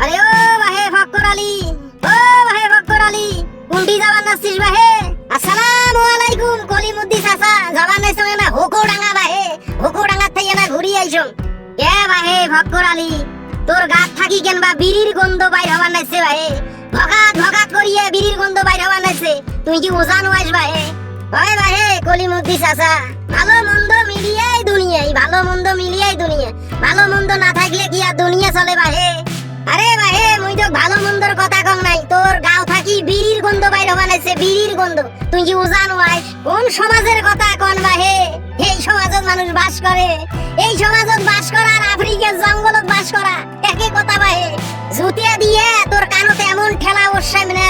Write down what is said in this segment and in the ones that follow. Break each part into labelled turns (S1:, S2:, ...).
S1: আরে ও ভাই ফক্কর আলী, ও ভাই ফক্কর আলী, কুন্ডি যাবার নাছিস ভাই? আসসালামু আলাইকুম কলিমুদ্দি চাচা, যাবার নাইছ না হুকুডাঙ্গা ভাই? হুকুডাঙ্গা থেকে না ঘুরি আইছো কে ভাই ফক্কর আলী? তোর গাত থাকি কেনবা বিড়ির গন্ধ বাইর হবার নাইছে ভাই? ভগাত ভগাত করিয়ে বিড়ির গন্ধ বাইর হবার নাইছে, তুই কি ওজানো আইস ভাই? ভাই ভাই কলিমুদ্দি চাচা, ভালো মন্দ মিলিয়েই দুনিয়ায়, ভালো মন্দ মিলিয়েই দুনিয়া, ভালো মন্দ না থাকলে কি আর দুনিয়া চলে ভাই? আরে ভাই মুই তো ভালো মন্দর কথা কম নাই, তোর গাও থাকি বিড়ির গন্ধ বাইর হবার নাইছে, বিড়ির গন্ধ। তুই কি ওজানো আইস? কোন সমাজের কথা কোন ভাই? এই সমাজত মানুষ বাস করে, এই সমাজত বাস করা আর আফ্রিকার জঙ্গলত বাস করা একই কথা ভাই। জুতিয়া দিয়ে তোর কানতে এমন ঠেলা ওর সামনে,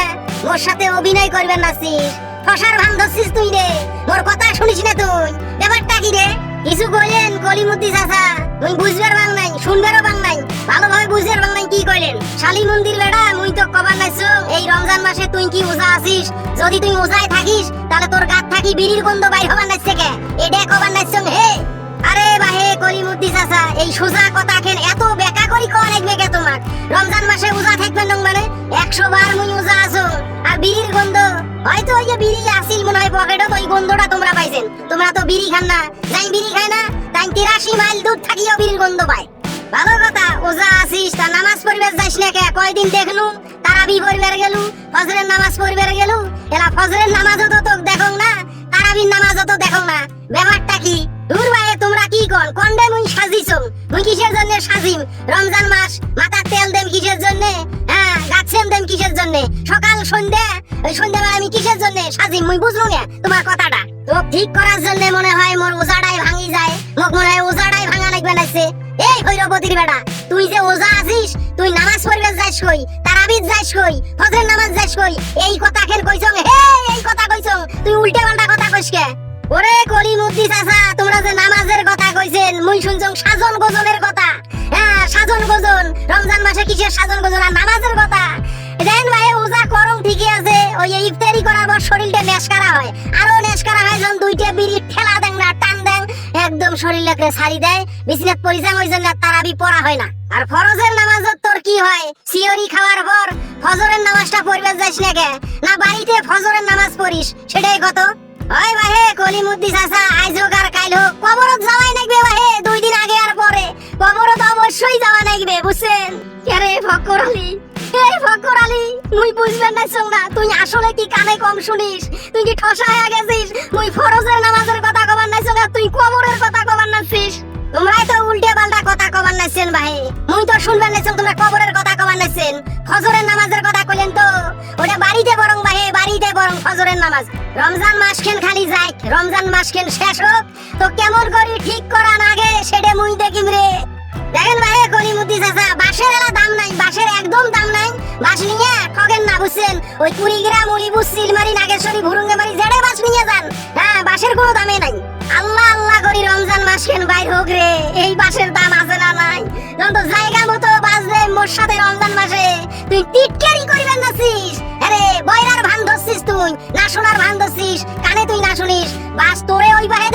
S1: ওর সাথে অভিনয় করবেন নাছিস, ফসার ভান ধরছিস তুই রে। ওর কথা শুনিস না তুই? ব্যাপারটা কি রে? কিছু কইলেন কলিমুদ্দি চাচা? তুই বুঝবার বাং নাই, শুনবারও বাং নাই, ভালোভাবে বুঝবার বাং নাই। কি কইলেন শালি মন্দির বেড়া? মুই তো কবার নাইছো এই রমজান মাসে তুই কি ওজা আছিস? যদি তুই ওজায় থাকিস তাহলে তোর গাত থাকি বিড়ির গন্ধ বাইর হবার নাইছে কে? এটা কবার নাইছো হে? আরে ভাই কলিমুদ্দি চাচা, এই সোজা কথা কেন এত বেকা করি কোন লাগবে কে তোমাক? রমজান মাসে ওজা থাকবেন মানে 100 বার মুই ওজা আছো, আর বিড়ির গন্ধ হয়তো ওই যে বিড়ি আসিল মনে হয় পকেটে, তো ওই গন্ধটা তোমরা পাইছেন। তোমরা তো বিড়ি খান না, যাই বিড়ি খায় না, তাই 83 মাইল দূর থাকিও বিড়ির গন্ধ পায়। ভালো কথা, ওজা আসিস তা নামাজ পড়বে যাইস না কে? কয়দিন দেখলু তারাবি পড়বার গেলু, ফজরের নামাজ পড়বার গেলু, এলা ফজরের নামাজও তো তোক দেখো না, তারাবির নামাজও তো দেখো না। ব্যাপারটা কি? দূর ভাই তোমরা কি কোন কোনডে মুই সাজিছো? মুই কিসের জন্য সাজিম? রমজান মাস মাথার তেল দেম কিসের জন্য? হ্যাঁ গাছেন দেম কিসের জন্য? সকাল সন্ধ্যা ওই সন্ধ্যাবেলা আমি কিসের জন্য সাজিম? মুই বুঝলু না তোমার কথাটা। তো ঠিক করার জন্য মনে হয় মোর ওজাটাই ভাঙি যায়, মোক মনে হয় ওজাটাই ভাঙা লাগবে নাইছে। এই হৈরবতির বেটা, তুই যে ওজা আছিস, তুই নামাজ পড়বে যাইস কই, তারাবির যাইস কই, ফজরের নামাজ যাইস কই? এই কথা কেন কইছো হে? এই কথা কইছো তুই? উল্টা পাল্টা কথা কইস কে? ওরে কলিমুদ্দি চাচা, তোমরা যে নামাজের কথা কইছেন, মুই শুনছং সাজন গোজনের কথা। হ্যাঁ সাজন গোজন, রমজান মাসে কিসের সাজন গোজন আর নামাজের কথা? দেন ভাই ওজা করং ঠিকই আছে, ওই ইফতারি করার পর শরীরটা নেশকারা হয়, আরো নেশকারা হয় যখন দুইটা বিড়ি ঠেলা দেন না, টান দেন, একদম শরীরটাকে ছাড়ি দেয়, বিছনাত পড়ে যায়, ওই জন্য তারাবি পড়া হয় না। আর ফরজের নামাজত তোর কি হয়? সিওরি খাওয়ার পর ফজরের নামাজটা পড়বে যাইস না কে? না বাড়িতে ফজরের নামাজ পড়িস? সেটাই কত। ওই ভাই কলিমুদ্দি চাচা, আইজ হোক আর কাইল হোক কবরত যাওয়াই লাগবে ভাই, 2 দিন আগে আর পরে কবরত অবশ্যই যাওয়া লাগবে, বুঝছেন? কে ফক্কর আলী? এই ফক্কর আলী, মুই বুঝবেন না না, তুই আসলে কি কানে কম শুনিস? তুই কি ঠসা হয়ে গেছিস? মুই ফরজের নামাজের কথা কবার নাইছ না, তুই কবরের কথা কবার নাছিস। তোমরাই তো উল্টে পাল্টা কথা কবার নাইছেন ভাই, মুই তো শুনবেন নাইছ তোমরা কবরের কথা কবার নাইছেন। ফজরের নামাজের কথা কইলেন তো ওটা বাড়িতে বরং ভাই, বাড়িতে বরং ফজরের নামাজ। রমজান মাস কেন খালি যাই, রমজান মাস কেন শেষ হোক, তো কেমন করি ঠিক করান আগে সেটা মুই দেখিম রে। দেখেন ভাই কলিমুদ্দি চাচা, বাঁশের এলা দাম নাই, বাঁশের একদম দাম নাই। বাঁশ নিয়ে ঠকেন না, বুঝছেন? ওই কুড়িগ্রাম, উলিপুর, সিলমারি, নাগেশ্বরী, ভুরুঙ্গামারি জেড়ে বাঁশ নিয়ে যান, হ্যাঁ বাঁশের কোনো দামে নাই। আল্লাহ আল্লাহ করি রমজান মাস কেন বাইর হোক রে, এই বাঁশের দাম আছে না নাই? যখন তো জায়গা মতো বাজলে মোর সাথে রমজান মাসে তুই টিটকারি করিবেন নাছিস? আরে বয়রার ভান ধরছিস তুই, না শোনার ভান ধরছিস, কানে তুই না শুনিস, বাস তোরে ওই বাহে